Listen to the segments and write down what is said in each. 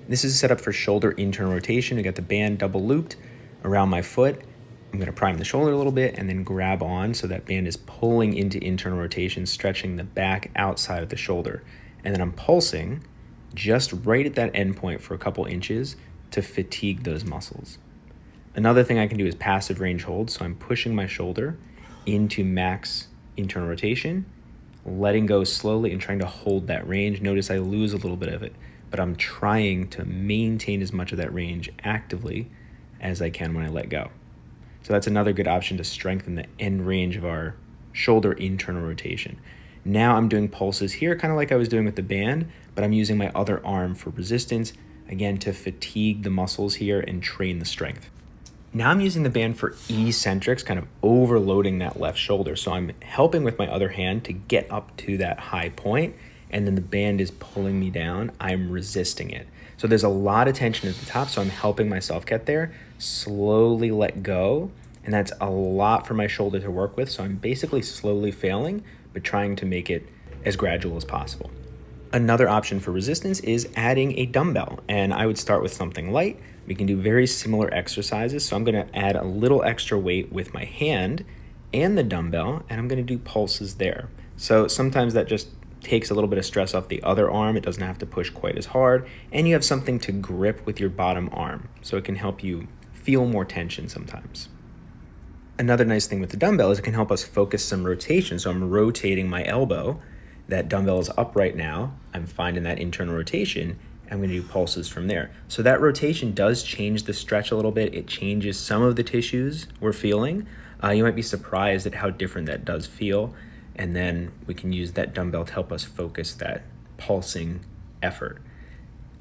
This is set up for shoulder internal rotation. I got the band double looped around my foot. I'm gonna prime the shoulder a little bit and then grab on so that band is pulling into internal rotation, stretching the back outside of the shoulder. And then I'm pulsing just right at that end point for a couple inches to fatigue those muscles. Another thing I can do is passive range hold. So I'm pushing my shoulder into max internal rotation, letting go slowly and trying to hold that range. Notice I lose a little bit of it, but I'm trying to maintain as much of that range actively as I can when I let go. So that's another good option to strengthen the end range of our shoulder internal rotation. Now I'm doing pulses here, kind of like I was doing with the band, but I'm using my other arm for resistance, again, to fatigue the muscles here and train the strength. Now I'm using the band for eccentrics, kind of overloading that left shoulder. So I'm helping with my other hand to get up to that high point, and then the band is pulling me down. I'm resisting it. So there's a lot of tension at the top, so I'm helping myself get there, slowly let go, and that's a lot for my shoulder to work with. So I'm basically slowly failing, but trying to make it as gradual as possible. Another option for resistance is adding a dumbbell, and I would start with something light. We can do very similar exercises, so I'm gonna add a little extra weight with my hand and the dumbbell, and I'm gonna do pulses there. So sometimes that just takes a little bit of stress off the other arm. It doesn't have to push quite as hard, and you have something to grip with your bottom arm, so it can help you feel more tension sometimes. Another nice thing with the dumbbell is it can help us focus some rotation. So I'm rotating my elbow. That dumbbell is up right now. I'm finding that internal rotation. I'm gonna do pulses from there. So that rotation does change the stretch a little bit. It changes some of the tissues we're feeling. You might be surprised at how different that does feel. And then we can use that dumbbell to help us focus that pulsing effort.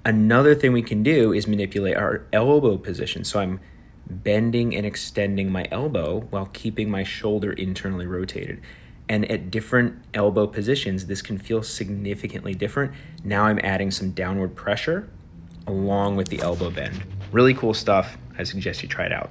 Another thing we can do is manipulate our elbow position. So I'm bending and extending my elbow while keeping my shoulder internally rotated. And at different elbow positions, this can feel significantly different. Now I'm adding some downward pressure along with the elbow bend. Really cool stuff. I suggest you try it out.